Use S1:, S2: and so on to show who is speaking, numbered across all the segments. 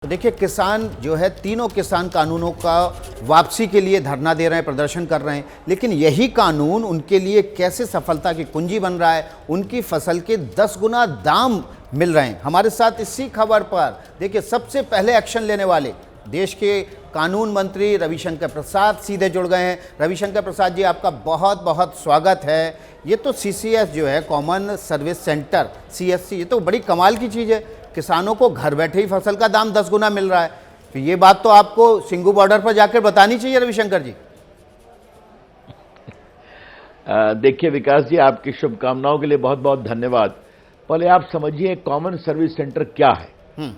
S1: तो देखिए, किसान जो है तीनों किसान कानूनों का वापसी के लिए धरना दे रहे हैं, प्रदर्शन कर रहे हैं, लेकिन यही कानून उनके लिए कैसे सफलता की कुंजी बन रहा है। उनकी फसल के 10 गुना दाम मिल रहे हैं। हमारे साथ इसी खबर पर देखिए सबसे पहले एक्शन लेने वाले देश के कानून मंत्री रविशंकर प्रसाद सीधे जुड़ गए हैं। रविशंकर प्रसाद जी, आपका बहुत बहुत स्वागत है। ये तो सीसीएस जो है, कॉमन सर्विस सेंटर, सीएससी, ये तो बड़ी कमाल की चीज़ है। किसानों को घर बैठे ही फसल का दाम 10 गुना मिल रहा है। तो ये बात तो आपको सिंगू बॉर्डर पर जाकर बतानी चाहिए रविशंकर जी।
S2: देखिए विकास जी, आपकी शुभकामनाओं के लिए बहुत बहुत धन्यवाद। पहले आप समझिए कॉमन सर्विस सेंटर क्या है।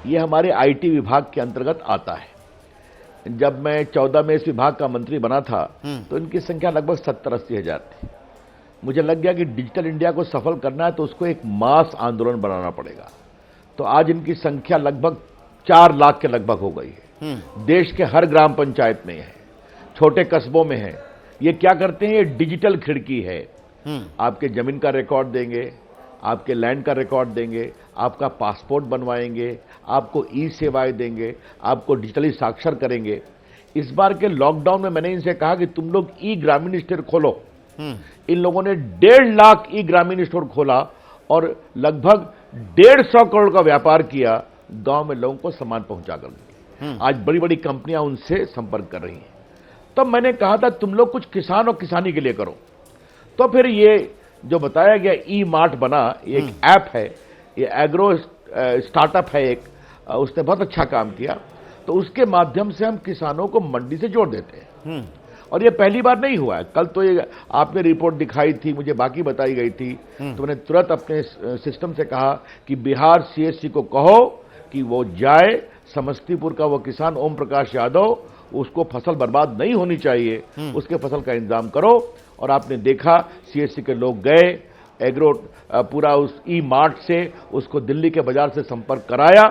S2: ये हमारे आईटी विभाग के अंतर्गत आता है। जब मैं 14 में इस विभाग का मंत्री बना था तो इनकी संख्या लगभग 70-80 हजार थी। मुझे लग गया कि डिजिटल इंडिया को सफल करना है तो उसको एक मास आंदोलन बनाना पड़ेगा। तो आज इनकी संख्या लगभग 4 लाख के लगभग हो गई है। देश के हर ग्राम पंचायत में है, छोटे कस्बों में है। ये क्या करते हैं, ये डिजिटल खिड़की है। आपके जमीन का रिकॉर्ड देंगे, आपके लैंड का रिकॉर्ड देंगे, आपका पासपोर्ट बनवाएंगे, आपको ई सेवाएं देंगे, आपको डिजिटली साक्षर करेंगे। इस बार के लॉकडाउन में मैंने इनसे कहा कि तुम लोग ई ग्रामीण स्टोर खोलो। इन लोगों ने 1.5 लाख ई ग्रामीण स्टोर खोला और लगभग 150 करोड़ का व्यापार किया। गांव में लोगों को सामान पहुंचा कर आज बड़ी बड़ी कंपनियां उनसे संपर्क कर रही हैं। तब मैंने कहा था तुम लोग कुछ किसान और किसानी के लिए करो। तो फिर ये जो बताया गया ई मार्ट बना, ये एक ऐप है, ये एग्रो स्टार्टअप है एक, उसने बहुत अच्छा काम किया। तो उसके माध्यम से हम किसानों को मंडी से जोड़ देते हैं। और ये पहली बार नहीं हुआ है। कल तो ये आपने रिपोर्ट दिखाई थी, मुझे बाकी बताई गई थी, तो मैंने तुरंत अपने सिस्टम से कहा कि बिहार सीएससी को कहो कि वो जाए, समस्तीपुर का वो किसान ओम प्रकाश यादव, उसको फसल बर्बाद नहीं होनी चाहिए, उसके फसल का इंतजाम करो। और आपने देखा सीएससी के लोग गए, एग्रो पूरा उस ई मार्ट से उसको दिल्ली के बाजार से संपर्क कराया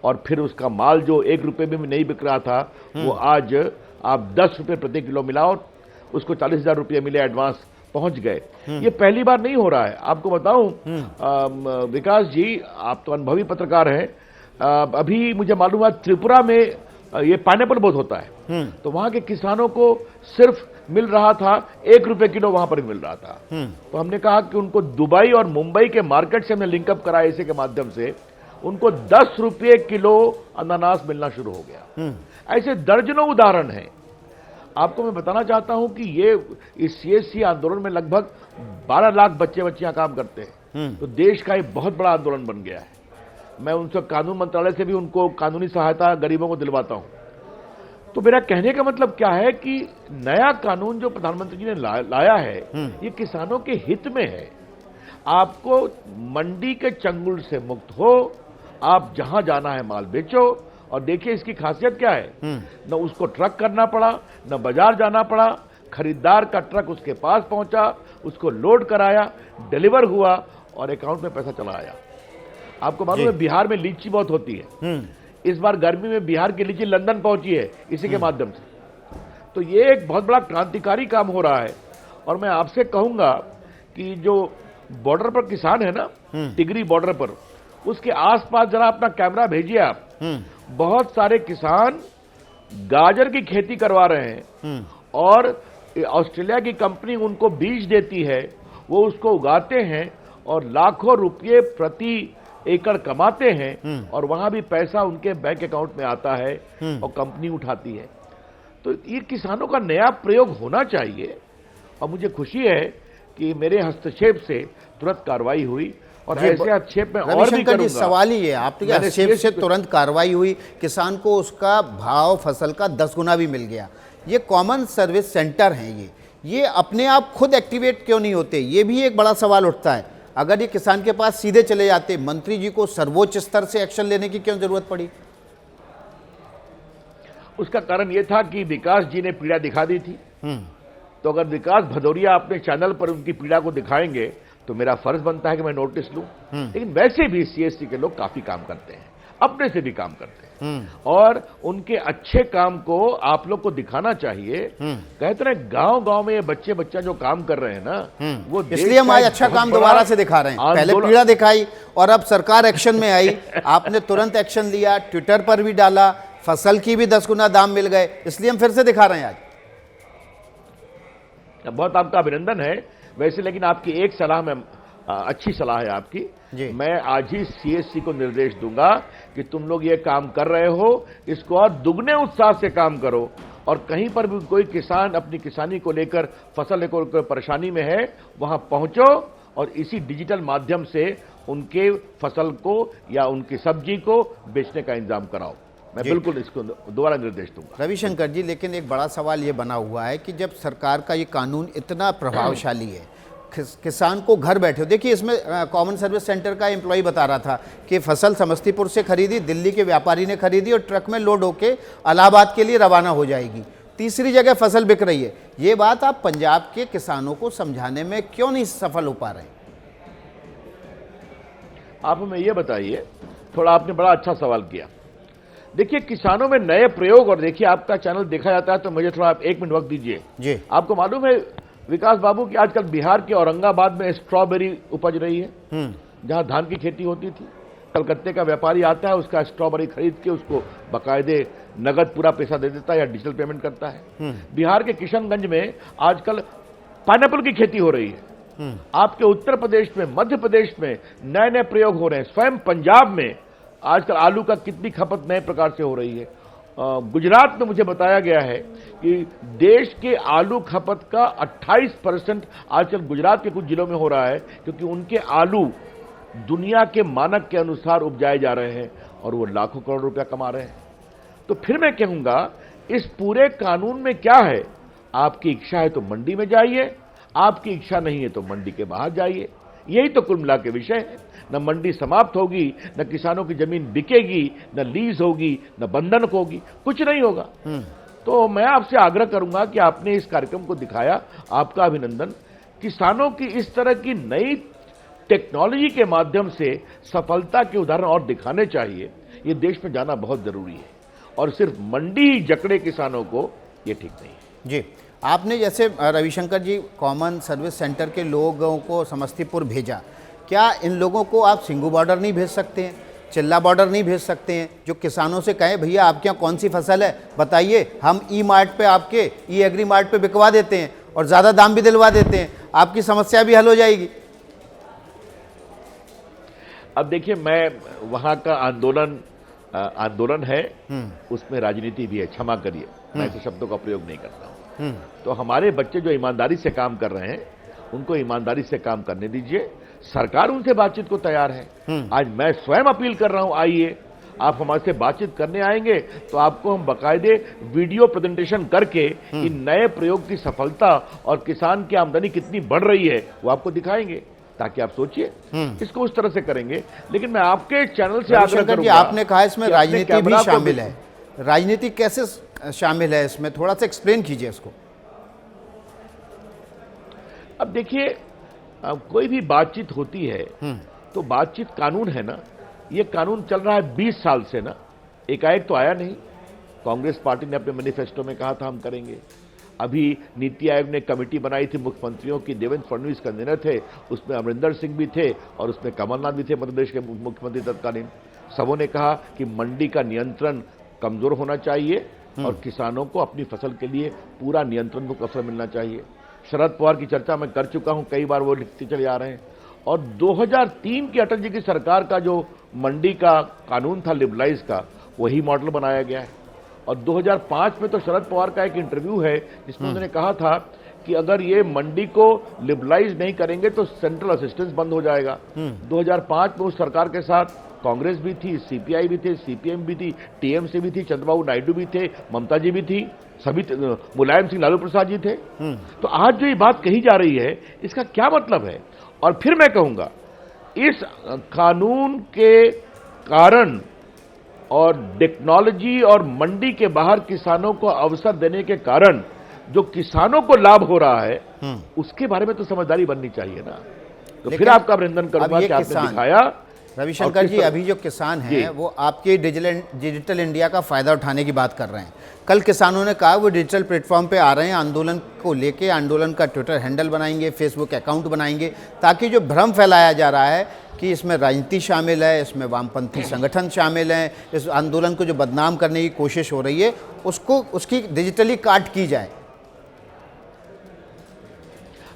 S2: और फिर उसका माल जो 1 रुपये में भी नहीं बिक रहा था वो आज आप 10 रुपये प्रति किलो मिला और उसको 40,000 रुपये मिले, एडवांस पहुंच गए। ये पहली बार नहीं हो रहा है। आपको बताऊं विकास जी, आप तो अनुभवी पत्रकार हैं। अभी मुझे मालूम है त्रिपुरा में ये पाइनएप्पल बहुत होता है, तो वहां के किसानों को सिर्फ मिल रहा था 1 रुपये किलो, वहां पर मिल रहा था। तो हमने कहा कि उनको दुबई और मुंबई के मार्केट से हमने लिंकअप कराया, इसी के माध्यम से उनको 10 रुपये किलो अनानास मिलना शुरू हो गया। ऐसे दर्जनों उदाहरण हैं। आपको मैं बताना चाहता हूं कि ये इस सीएससी आंदोलन में लगभग 12 लाख बच्चे बच्चियां काम करते हैं। तो देश का एक बहुत बड़ा आंदोलन बन गया है। मैं उनसे कानून मंत्रालय से भी उनको कानूनी सहायता गरीबों को दिलवाता हूं। तो मेरा कहने का मतलब क्या है कि नया कानून जो प्रधानमंत्री जी ने लाया है, ये किसानों के हित में है। आपको मंडी के चंगुल से मुक्त हो, आप जहां जाना है माल बेचो। और देखिए इसकी खासियत क्या है, न उसको ट्रक करना पड़ा, न बाजार जाना पड़ा। खरीदार का ट्रक उसके पास पहुंचा, उसको लोड कराया, डिलीवर हुआ और अकाउंट में पैसा चला आया। आपको मालूम है बिहार में लीची बहुत होती है। इस बार गर्मी में बिहार की लीची लंदन पहुंची है इसी के माध्यम से। तो ये एक बहुत बड़ा क्रांतिकारी काम हो रहा है। और मैं आपसे कहूंगा कि जो बॉर्डर पर किसान है ना, टिगरी बॉर्डर पर, उसके आसपास जरा अपना कैमरा भेजिए आप। बहुत सारे किसान गाजर की खेती करवा रहे हैं और ऑस्ट्रेलिया की कंपनी उनको बीज देती है, वो उसको उगाते हैं और लाखों रुपये प्रति एकड़ कमाते हैं और वहां भी पैसा उनके बैंक अकाउंट में आता है और कंपनी उठाती है। तो ये किसानों का नया प्रयोग होना चाहिए। और मुझे खुशी है कि मेरे हस्तक्षेप से तुरंत कार्रवाई हुई और ऐसे हस्तक्षेप में और भी करूंगा।
S1: सवाल ही है, आपके हस्तक्षेप से तुरंत कार्रवाई हुई, किसान को उसका भाव फसल का 10 गुना भी मिल गया। ये कॉमन सर्विस सेंटर हैं, ये अपने आप खुद एक्टिवेट क्यों नहीं होते? ये भी एक बड़ा सवाल उठता है। अगर ये किसान के पास सीधे चले जाते, मंत्री जी को सर्वोच्च स्तर से एक्शन लेने की क्यों जरूरत पड़ी?
S2: उसका कारण यह था कि विकास जी ने पीड़ा दिखा दी थी। तो अगर विकास भदौरिया अपने चैनल पर उनकी पीड़ा को दिखाएंगे तो मेरा फर्ज बनता है कि मैं नोटिस लूं। लेकिन वैसे भी सीएससी के लोग काफी काम करते हैं, अपने से भी काम करते हैं। और उनके अच्छे काम को आप लोग को दिखाना चाहिए। कहते रहे गांव गांव में ये बच्चे बच्चा जो काम कर रहे हैं ना, वो
S1: इसलिए हम आज अच्छा काम दोबारा से दिखा रहे हैं। पहले पीड़ा दिखाई और अब सरकार एक्शन में आई, आपने तुरंत एक्शन लिया, ट्विटर पर भी डाला, फसल की भी 10 गुना दाम मिल गए, इसलिए हम फिर से दिखा रहे हैं आज।
S2: बहुत आपका अभिनंदन है वैसे, लेकिन आपकी एक सलाह में अच्छी सलाह है आपकी। मैं आज ही सीएससी को निर्देश दूंगा कि तुम लोग ये काम कर रहे हो, इसको और दुगने उत्साह से काम करो, और कहीं पर भी कोई किसान अपनी किसानी को लेकर, फसल लेकर परेशानी में है, वहां पहुंचो और इसी डिजिटल माध्यम से उनके फसल को या उनकी सब्जी को बेचने का इंतजाम कराओ। मैं बिल्कुल इसको दोबारा निर्देश दूंगा।
S1: रविशंकर जी, लेकिन एक बड़ा सवाल ये बना हुआ है कि जब सरकार का ये कानून इतना प्रभावशाली है, किसान को घर बैठे, देखिए इसमें कॉमन सर्विस सेंटर का एम्प्लॉय बता रहा था कि फसल समस्तीपुर से खरीदी, दिल्ली के व्यापारी ने खरीदी और ट्रक में लोड होके इलाहाबाद के लिए रवाना हो जाएगी, तीसरी जगह फसल बिक रही है। ये बात आप पंजाब के किसानों को समझाने में क्यों नहीं सफल हो पा रहे?
S2: आप हमें ये बताइए, थोड़ा आपने बड़ा अच्छा सवाल किया। देखिए किसानों में नए प्रयोग, और देखिए आपका चैनल देखा जाता है तो मुझे थोड़ा आप 1 मिनट वक्त दीजिए जी। आपको मालूम है विकास बाबू कि आजकल बिहार के औरंगाबाद में स्ट्रॉबेरी उपज रही है, जहां धान की खेती होती थी। कलकत्ते का व्यापारी आता है, उसका स्ट्रॉबेरी खरीद के उसको बाकायदे नगद पूरा पैसा दे देता है या डिजिटल पेमेंट करता है। बिहार के किशनगंज में आजकल पाइनएप्पल की खेती हो रही है। आपके उत्तर प्रदेश में, मध्य प्रदेश में नए नए प्रयोग हो रहे हैं। स्वयं पंजाब में आजकल आलू का कितनी खपत नए प्रकार से हो रही है। गुजरात में मुझे बताया गया है कि देश के आलू खपत का 28% आजकल गुजरात के कुछ जिलों में हो रहा है, क्योंकि उनके आलू दुनिया के मानक के अनुसार उपजाए जा रहे हैं और वो लाखों करोड़ रुपया कमा रहे हैं। तो फिर मैं कहूंगा इस पूरे कानून में क्या है, आपकी इच्छा है तो मंडी में जाइए, आपकी इच्छा नहीं है तो मंडी के बाहर जाइए। यही तो कुल मिला के विषय है। न मंडी समाप्त होगी, न किसानों की जमीन बिकेगी, न लीज होगी, न बंधन होगी, कुछ नहीं होगा। तो मैं आपसे आग्रह करूंगा कि आपने इस कार्यक्रम को दिखाया, आपका अभिनंदन। किसानों की इस तरह की नई टेक्नोलॉजी के माध्यम से सफलता के उदाहरण और दिखाने चाहिए। ये देश में जाना बहुत जरूरी है, और सिर्फ मंडी ही जकड़े किसानों को, ये ठीक नहीं है
S1: जी। आपने जैसे रविशंकर जी कॉमन सर्विस सेंटर के लोगों को समस्तीपुर भेजा, क्या इन लोगों को आप सिंगू बॉर्डर नहीं भेज सकते हैं, चिल्ला बॉर्डर नहीं भेज सकते हैं, जो किसानों से कहें भैया आपके यहाँ कौन सी फसल है बताइए, हम ई मार्ट पे, आपके ई एग्री मार्ट पे बिकवा देते हैं और ज़्यादा दाम भी दिलवा देते हैं, आपकी समस्या भी हल हो जाएगी।
S2: अब देखिए, मैं वहाँ का आंदोलन है, उसमें राजनीति भी है, क्षमा करिए मैं ऐसे शब्दों का प्रयोग नहीं करता हूँ। तो हमारे बच्चे जो ईमानदारी से काम कर रहे हैं, उनको ईमानदारी से काम करने दीजिए। सरकार उनसे बातचीत को तैयार है। आज मैं स्वयं अपील कर रहा हूं, आइए, आप हमारे से बातचीत करने आएंगे तो आपको हम बाकायदे वीडियो प्रेजेंटेशन करके इन नए प्रयोग की सफलता और किसान की आमदनी कितनी बढ़ रही है वो आपको दिखाएंगे, ताकि आप सोचिए इसको उस तरह से करेंगे। लेकिन मैं आपके चैनल से आग्रह करूंगा,
S1: आपने कहा इसमें राजनीति भी शामिल है, राजनीति कैसे शामिल है इसमें, थोड़ा सा एक्सप्लेन कीजिए इसको।
S2: अब देखिए, कोई भी बातचीत होती है तो बातचीत कानून है ना, ये कानून चल रहा है 20 साल से ना, एकाएक तो आया नहीं। कांग्रेस पार्टी ने अपने मैनिफेस्टो में कहा था हम करेंगे। अभी नीति आयोग ने कमेटी बनाई थी मुख्यमंत्रियों की, देवेंद्र फडणवीस कन्वीनर थे, उसमें अमरिंदर सिंह भी थे और उसमें कमलनाथ भी थे, मध्य प्रदेश के मुख्यमंत्री तत्कालीन। सबों ने कहा कि मंडी का नियंत्रण कमजोर होना चाहिए और किसानों को अपनी फसल के लिए पूरा नियंत्रण को अवसर मिलना चाहिए। शरद पवार की चर्चा मैं कर चुका हूं, कई बार वो लिखते चले आ रहे हैं। और 2003 की अटल जी की सरकार का जो मंडी का कानून था लिबरलाइज का, वही मॉडल बनाया गया है। और 2005 में तो शरद पवार का एक इंटरव्यू है जिसमें उन्होंने कहा था कि अगर ये मंडी को लिबरलाइज नहीं करेंगे तो सेंट्रल असिस्टेंस बंद हो जाएगा। 2005 में उस सरकार के साथ कांग्रेस भी थी, सीपीआई भी थे, सीपीएम भी थी, टीएमसी भी थी, चंद्रबाबू नायडू भी थे, ममता जी भी थी, सभी, मुलायम सिंह लालू प्रसाद जी थे। तो आज जो ये बात कही जा रही है, इसका क्या मतलब है? और फिर मैं कहूंगा, इस कानून के कारण और टेक्नोलॉजी और मंडी के बाहर किसानों को अवसर देने के कारण जो किसानों को लाभ हो रहा है, उसके बारे में तो समझदारी बननी चाहिए ना। तो फिर आपका अभिनंदन करूंगा कि आपने दिखाया
S1: रविशंकर
S2: और
S1: जी,
S2: किस-
S1: अभी जो किसान
S2: जी।
S1: हैं वो आपके डिजिटल इंडिया का फ़ायदा उठाने की बात कर रहे हैं। कल किसानों ने कहा वो डिजिटल प्लेटफॉर्म पे आ रहे हैं, आंदोलन को लेके आंदोलन का ट्विटर हैंडल बनाएंगे, फेसबुक अकाउंट बनाएंगे, ताकि जो भ्रम फैलाया जा रहा है कि इसमें राजनीति शामिल है, इसमें वामपंथी संगठन शामिल हैं, इस आंदोलन को जो बदनाम करने की कोशिश हो रही है उसकी डिजिटली काट की जाए।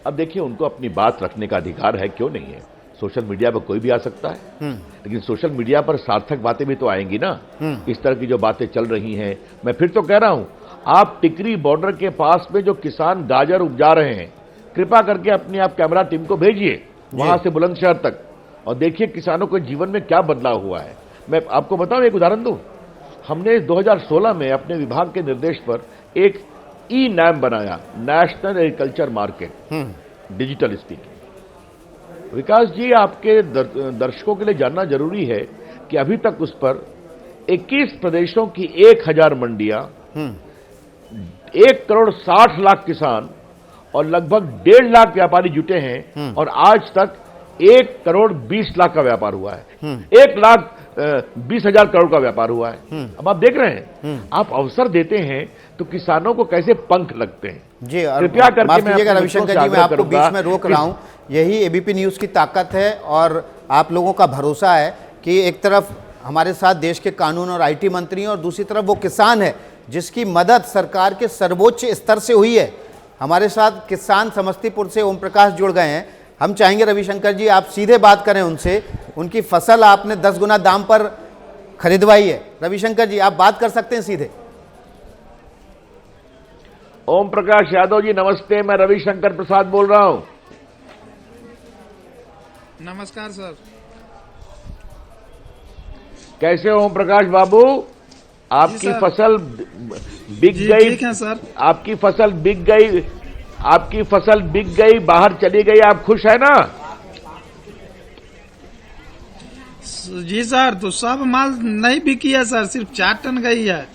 S2: अब देखिए, उनको अपनी बात रखने का अधिकार है, क्यों नहीं है। सोशल मीडिया पर कोई भी आ सकता है, लेकिन सोशल मीडिया पर सार्थक बातें भी तो आएंगी ना। इस तरह की जो बातें चल रही हैं, मैं फिर तो कह रहा हूं, आप टिकरी बॉर्डर के पास में जो किसान गाजर उपजा रहे हैं, कृपा करके अपनी आप कैमरा टीम को भेजिए वहां से बुलंदशहर तक, और देखिए किसानों के जीवन में क्या बदलाव हुआ है। मैं आपको बताऊं, एक उदाहरण दूं। हमने 2016 में अपने विभाग के निर्देश पर एक ई नैम बनाया, national agriculture market, digital speaking. Vikas ji, आपके दर्शकों के लिए जानना जरूरी है कि अभी तक उस पर 21 प्रदेशों की 1000 मंडियां, 1,60,00,000 किसान और लगभग 1.5 लाख व्यापारी जुटे हैं, और आज तक 1,20,00,000 का व्यापार हुआ है। 1,20,000 करोड़ का व्यापार हुआ है। अब आप देख रहे हैं, आप अवसर देते हैं तो किसानों को कैसे पंख लगते हैं।
S1: जी, और
S2: कृपया करके
S1: माफ
S2: मैं
S1: कीजिएगा
S2: अपने
S1: रविशंकर
S2: मित्रों से
S1: जी, मैं
S2: आग्रह
S1: आपको
S2: करूंगा
S1: बीच में रोक
S2: कि-
S1: रहा हूं। यही एबीपी न्यूज़ की ताकत है, और आप लोगों का भरोसा है कि एक तरफ हमारे साथ देश के कानून और आईटी मंत्री हैं, और दूसरी तरफ वो किसान है जिसकी मदद सरकार के सर्वोच्च स्तर से हुई है। हमारे साथ किसान समस्तीपुर से ओम प्रकाश जुड़ गए हैं। हम चाहेंगे रविशंकर जी, आप सीधे बात करें उनसे। उनकी फसल आपने 10 गुना दाम पर खरीदवाई है। रविशंकर जी, आप बात कर सकते हैं सीधे।
S2: ओम प्रकाश यादव जी नमस्ते, मैं रविशंकर प्रसाद बोल रहा हूं।
S3: नमस्कार सर।
S2: कैसे हो ओम प्रकाश बाबू? आपकी
S3: सर।
S2: फसल बिक
S3: जी
S2: गई?
S3: ठीक है सर।
S2: आपकी फसल बिक गई, आपकी फसल बिक गई, बाहर चली गई, आप खुश है ना?
S3: जी सर, तो सब माल नहीं बिकी है सर, सिर्फ 4 टन गई है।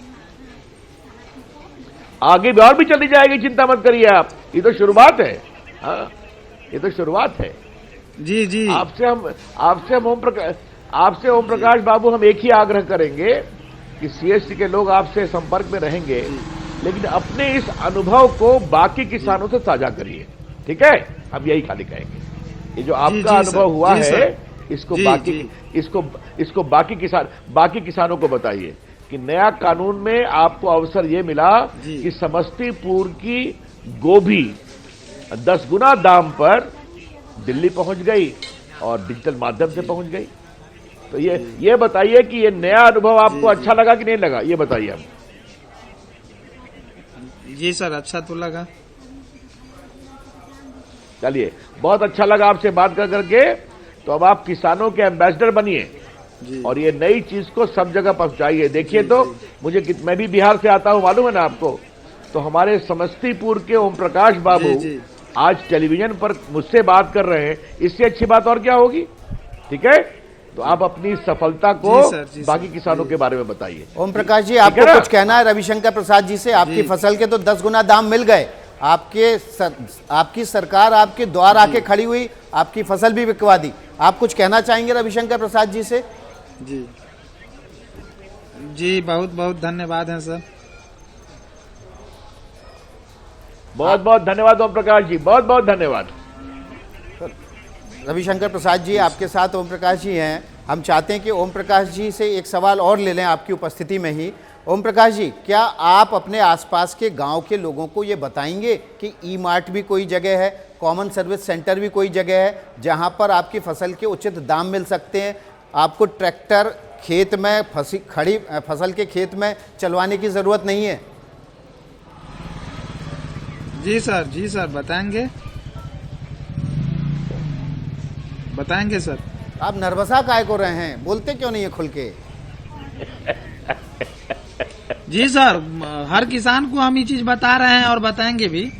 S2: आगे भी और भी चली जाएगी, चिंता मत करिए आप, ये तो शुरुआत है। हाँ, ये तो शुरुआत है।
S3: जी जी।
S2: आपसे ओम प्रकाश बाबू हम एक ही आग्रह करेंगे कि सीएससी के लोग आपसे संपर्क में रहेंगे, लेकिन अपने इस अनुभव को बाकी किसानों से साझा करिए, ठीक है? अब यही खाली कहेंगे, ये जो आपका
S3: जी,
S2: अनुभव
S3: सर,
S2: हुआ
S3: जी,
S2: है,
S3: सर।
S2: इसको
S3: जी,
S2: बाकी
S3: जी।
S2: इसको बाकी किसानों को बताइए कि नया कानून में आपको अवसर ये मिला
S3: जी।
S2: कि समस्तीपुर की गोभी 10 गुना दाम पर दिल्ली पहुंच गई और डिजिटल माध्यम से पहुंच गई। तो ये बताइए कि ये नया अनुभव आपको अच्छा लगा कि नहीं लगा, ये बताइए हम।
S3: जी सर, अच्छा तो लगा।
S2: चलिए, बहुत अच्छा लगा आपसे बात कर करके। तो अब आप किसानों के एम्बेसडर बनिए
S3: जी।
S2: और ये नई चीज को सब जगह पहुंचाइए। देखिए, तो मैं भी बिहार से आता हूं, मालूम है ना आपको। तो हमारे समस्तीपुर के ओम प्रकाश बाबू
S3: जी।
S2: आज टेलीविजन पर मुझसे बात कर रहे हैं, इससे अच्छी बात और क्या होगी, ठीक है? तो आप अपनी सफलता को
S3: जी सर, जी
S2: बाकी
S3: सर,
S2: किसानों के बारे में बताइए।
S1: ओम प्रकाश जी,
S2: ठीक है
S1: आपको
S2: ना?
S1: कुछ कहना है रविशंकर प्रसाद जी से? आपकी फसल के तो 10 गुना दाम मिल गए, आपकी सरकार आपके द्वार आके खड़ी हुई, आपकी फसल भी बिकवा दी। आप कुछ कहना चाहेंगे रविशंकर प्रसाद जी से?
S3: जी जी, बहुत बहुत धन्यवाद है सर।
S2: बहुत बहुत धन्यवाद ओम प्रकाश जी, बहुत बहुत धन्यवाद।
S1: रविशंकर प्रसाद जी, आपके साथ ओम प्रकाश जी हैं। हम चाहते हैं कि ओम प्रकाश जी से एक सवाल और ले लें आपकी उपस्थिति में ही। ओम प्रकाश जी, क्या आप अपने आसपास के गांव के लोगों को ये बताएंगे कि ई मार्ट भी कोई जगह है, कॉमन सर्विस सेंटर भी कोई जगह है, जहां पर आपकी फसल के उचित दाम मिल सकते हैं? आपको ट्रैक्टर खेत में खड़ी फसल के खेत में चलवाने की ज़रूरत नहीं है।
S3: जी सर, बताएंगे सर।
S1: आप नर्वसा काहे को रहे हैं? बोलते क्यों नहीं है खुल के?
S3: जी सर, हर किसान को हम ये चीज बता रहे हैं और बताएंगे भी।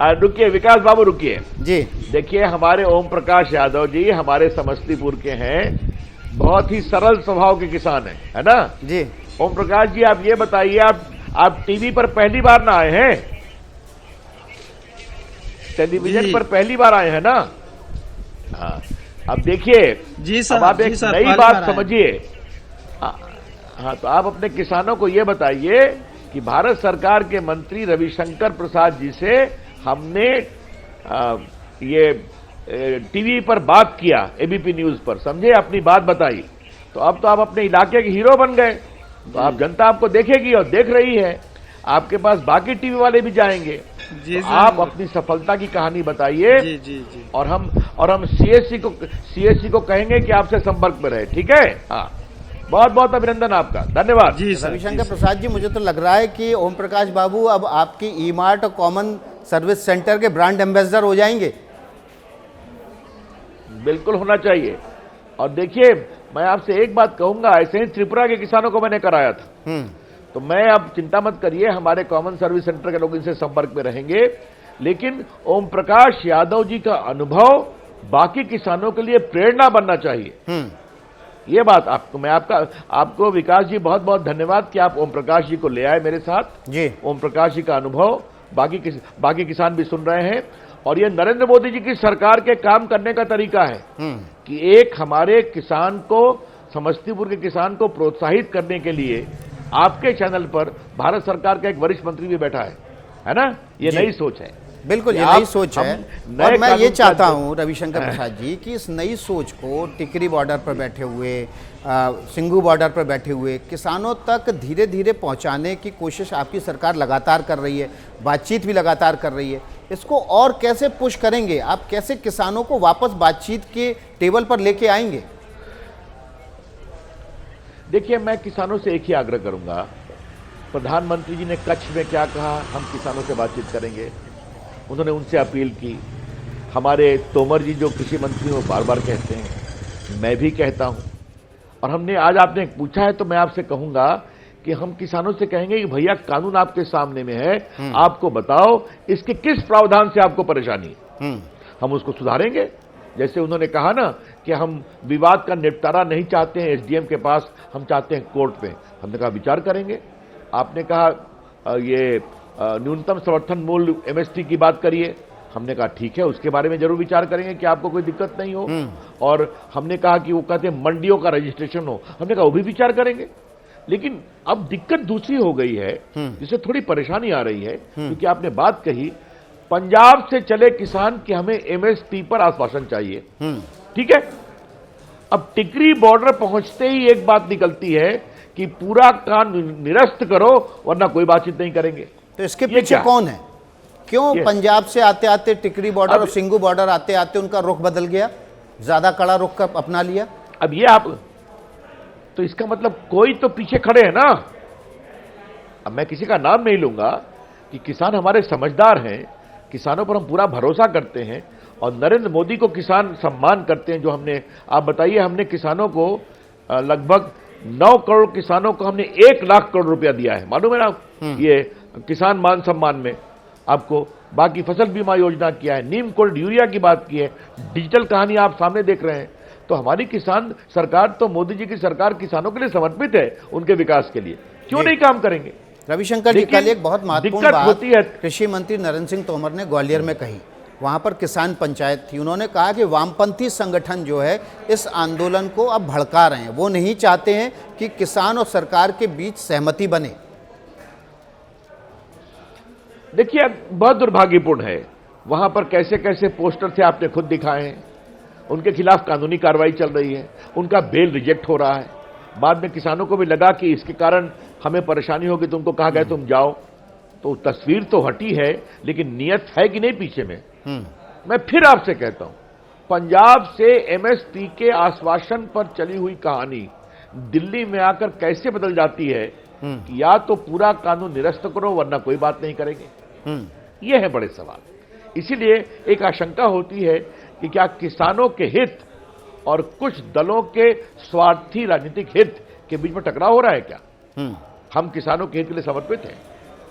S2: रुकिए विकास बाबू, रुकिए
S1: जी।
S2: देखिए, हमारे ओम प्रकाश यादव जी हमारे समस्तीपुर के हैं, बहुत ही सरल स्वभाव के किसान हैं, है ना
S1: जी।
S2: ओम प्रकाश जी, आप ये बताइए, आप टीवी पर पहली बार ना आए हैं? टेलीविजन
S3: जी।
S2: पर पहली बार आए हैं ना? हाँ, अब देखिए,
S3: जी सर,
S2: अब आप
S3: जी
S2: एक
S3: सर,
S2: नई
S3: पहली
S2: बात
S3: बार आया।
S2: समझिए। हाँ, तो आप अपने किसानों को ये बताइए कि भारत सरकार के मंत्री रविशंकर प्रसाद जी से हमने ये टीवी पर बात किया, एबीपी न्यूज पर, समझे, अपनी बात बताई। तो अब तो आप अपने इलाके के हीरो बन गए। तो आप, जनता आपको देखेगी और देख रही है। आपके पास बाकी टीवी वाले भी जाएंगे।
S3: जी
S2: तो
S3: सर।
S2: आप अपनी सफलता की कहानी बताइए।
S3: जी जी जी।
S2: और हम सीएससी को कहेंगे कि आपसे संपर्क में रहे, ठीक है? हाँ, बहुत बहुत अभिनंदन आपका, धन्यवाद।
S3: जी सर,
S1: रविशंकर प्रसाद जी, मुझे तो लग रहा है कि ओम प्रकाश बाबू अब आपकी ई मार्ट और कॉमन सर्विस सेंटर के ब्रांड एम्बेसडर हो जाएंगे।
S2: बिल्कुल होना चाहिए। और देखिए, मैं आपसे एक बात कहूंगा, ऐसे ही त्रिपुरा के किसानों को मैंने कराया था। तो मैं, अब चिंता मत करिए, हमारे कॉमन सर्विस सेंटर के लोग इनसे संपर्क में रहेंगे। लेकिन ओम प्रकाश यादव जी का अनुभव बाकी किसानों के लिए प्रेरणा बनना चाहिए। ये बात आपको विकास जी, बहुत बहुत धन्यवाद कि आप ओम प्रकाश जी को ले आए मेरे साथ।
S1: जी।
S2: ओम प्रकाश जी का अनुभव बाकी किसान भी सुन रहे हैं। और ये नरेंद्र मोदी जी की सरकार के काम करने का तरीका है कि एक हमारे किसान को, समस्तीपुर के किसान को प्रोत्साहित करने के लिए आपके चैनल पर भारत सरकार का एक वरिष्ठ मंत्री भी बैठा है ना? ये नई सोच है।
S1: बिल्कुल, ये
S2: आप-
S1: नई सोच है।
S2: हम
S1: और
S2: नए
S1: मैं ये
S2: कानून
S1: चाहता
S2: का-
S1: हूँ रविशंकर प्रसाद जी कि इस नई सोच को टिकरी बॉर्डर पर बैठे हुए, सिंगू बॉर्डर पर बैठे हुए किसानों तक धीरे धीरे पहुँचाने की कोशिश आपकी सरकार लगातार कर रही है, बातचीत भी लगातार कर रही है। इसको और कैसे पुश करेंगे आप? कैसे किसानों को वापस बातचीत के टेबल पर लेके आएंगे?
S2: देखिए, मैं किसानों से एक ही आग्रह करूंगा। प्रधानमंत्री जी ने कच्छ में क्या कहा, हम किसानों से बातचीत करेंगे। उन्होंने उनसे अपील की। हमारे तोमर जी जो कृषि मंत्री वो बार बार कहते हैं, मैं भी कहता हूं। और हमने, आज आपने पूछा है तो मैं आपसे कहूंगा कि हम किसानों से कहेंगे कि भैया, कानून आपके सामने में है, आपको बताओ इसके किस प्रावधान से आपको परेशानी है, हम उसको सुधारेंगे। जैसे उन्होंने कहा ना कि हम विवाद का निपटारा नहीं चाहते हैं एसडीएम के पास, हम चाहते हैं कोर्ट में। हमने कहा विचार करेंगे। आपने कहा ये न्यूनतम समर्थन मूल्य एमएसपी की बात करिए। हमने कहा ठीक है, उसके बारे में जरूर विचार करेंगे कि आपको कोई दिक्कत नहीं हो। और हमने कहा कि वो कहते हैं मंडियों का रजिस्ट्रेशन हो, हमने कहा वो भी विचार करेंगे। लेकिन अब दिक्कत दूसरी हो गई है, जिससे थोड़ी परेशानी आ रही है, क्योंकि आपने बात कही पंजाब से चले किसान कि हमें एमएसपी पर आश्वासन चाहिए, ठीक है। अब टिकरी बॉर्डर पहुंचते ही एक बात निकलती है कि पूरा काम निरस्त करो वरना कोई बातचीत नहीं करेंगे।
S1: तो इसके पीछे कौन है? क्यों पंजाब से आते आते टिकरी बॉर्डर और सिंगू बॉर्डर आते आते उनका रुख बदल गया, ज्यादा कड़ा रुख का अपना लिया?
S2: अब ये आप, तो इसका मतलब कोई तो पीछे खड़े हैं ना। अब मैं किसी का नाम नहीं लूंगा कि किसान हमारे समझदार हैं, किसानों पर हम पूरा भरोसा करते हैं और नरेंद्र मोदी को किसान सम्मान करते हैं। जो हमने, आप बताइए, हमने किसानों को लगभग 9 करोड़ किसानों को हमने 1 लाख करोड़ रुपया दिया है, मालूम है ना? ये किसान मान सम्मान में आपको, बाकी फसल बीमा योजना किया है, नीम कोल्ड यूरिया की बात की है, डिजिटल कहानी आप सामने देख रहे हैं। तो हमारी किसान सरकार, तो मोदी जी की सरकार किसानों के लिए समर्पित है, उनके विकास के लिए। क्यों नहीं काम करेंगे?
S1: रविशंकर जी, कल एक बहुत महत्वपूर्ण
S2: दिक्कत होती है।
S1: बात कृषि मंत्री नरेंद्र सिंह तोमर ने ग्वालियर में कही। वहां पर किसान पंचायत थी। उन्होंने कहा कि वामपंथी संगठन जो है इस आंदोलन को अब भड़का रहे हैं, वो नहीं चाहते हैं कि किसान और सरकार के बीच सहमति बने।
S2: देखिए, बहुत दुर्भाग्यपूर्ण है, वहां पर कैसे कैसे पोस्टर थे आपने खुद दिखाए हैं। उनके खिलाफ कानूनी कार्रवाई चल रही है, उनका बेल रिजेक्ट हो रहा है। बाद में किसानों को भी लगा कि इसके कारण हमें परेशानी होगी, तुमको कहा गया तुम जाओ। तो तस्वीर तो हटी है, लेकिन नियत है कि नहीं पीछे में? मैं फिर आपसे कहता हूं, पंजाब से एमएसपी के आश्वासन पर चली हुई कहानी दिल्ली में आकर कैसे बदल जाती है कि या तो पूरा कानून निरस्त करो वरना कोई बात नहीं करेंगे। ये है बड़े सवाल। इसीलिए एक आशंका होती है कि क्या किसानों के हित और कुछ दलों के स्वार्थी राजनीतिक हित के बीच में टकराव हो रहा है क्या? हम किसानों के हित के लिए समर्पित हैं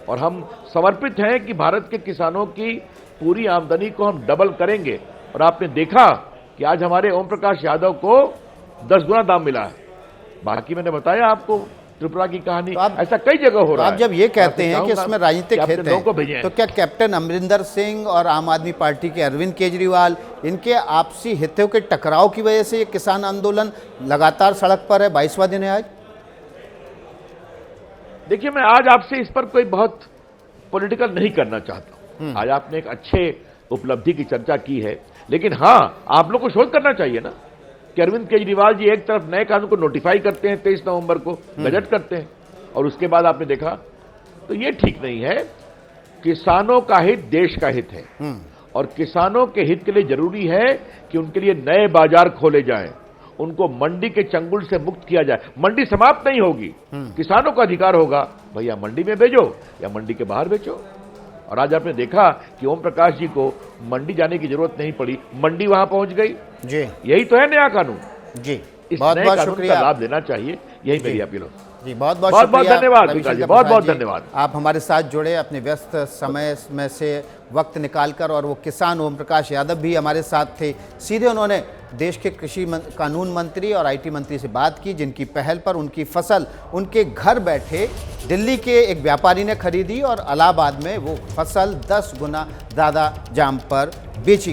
S2: और हम समर्पित हैं कि भारत के किसानों की पूरी आमदनी को हम डबल करेंगे। और आपने देखा कि आज हमारे ओम प्रकाश यादव को 10 गुना दाम मिला है। बाकी मैंने बताया आपको त्रिपुरा की कहानी,
S1: तो आप-
S2: ऐसा कई जगह हो रहा है।
S1: आप जब ये कहते हैं कि
S2: मैं
S1: इसमें राजनीतिक
S2: आपके
S1: हित
S2: लोगों को
S1: है,
S2: भेजें।
S1: तो क्या कैप्टन अमरिंदर सिंह और आम आदमी पार्टी के अरविंद केजरीवाल, इनके आपसी हितों के टकराव की वजह से ये किसान आंदोलन लगातार सड़क पर है, 22वां दिन है आज?
S2: देखिए, मैं आज आपसे इस पर कोई बहुत पॉलिटिकल नहीं करना चाहता हूं। आज आपने एक अच्छे उपलब्धि की चर्चा की है, लेकिन हां, आप लोग को शोध करना चाहिए ना कि अरविंद केजरीवाल जी एक तरफ नए कानून को नोटिफाई करते हैं 23 नवंबर को, गजट करते हैं, और उसके बाद आपने देखा, तो ये ठीक नहीं है। किसानों का हित देश का हित है, और किसानों के हित के लिए जरूरी है कि उनके लिए नए बाजार खोले जाएं, उनको मंडी के चंगुल से मुक्त किया जाए। मंडी समाप्त नहीं होगी, किसानों का अधिकार होगा, भैया मंडी में भेजो या मंडी के बाहर बेचो। और आज आपने देखा कि ओम प्रकाश जी को मंडी जाने की जरूरत नहीं पड़ी, मंडी वहां पहुंच गई।
S1: जी
S2: यही तो है नया कानून।
S1: जी,
S2: इस
S1: बहुत
S2: नए
S1: बहुत
S2: कानून
S1: शुक्रिया।
S2: का लाभ लेना चाहिए, यही मेरी अपील है।
S1: जी, बहुत बहुत
S2: बहुत बहुत
S1: शुक्रिया
S2: धन्यवाद
S1: रविशंकर
S2: विकास जी, बहुत बहुत
S1: प्रसाद जी।
S2: धन्यवाद।
S1: आप हमारे साथ जुड़े अपने व्यस्त समय में से वक्त निकालकर, और वो किसान ओम प्रकाश यादव भी हमारे साथ थे। सीधे उन्होंने देश के कानून मंत्री और आईटी मंत्री से बात की, जिनकी पहल पर उनकी फसल उनके घर बैठे दिल्ली के एक व्यापारी ने खरीदी और इलाहाबाद में वो फसल 10 गुना ज़्यादा दाम पर बेची गई।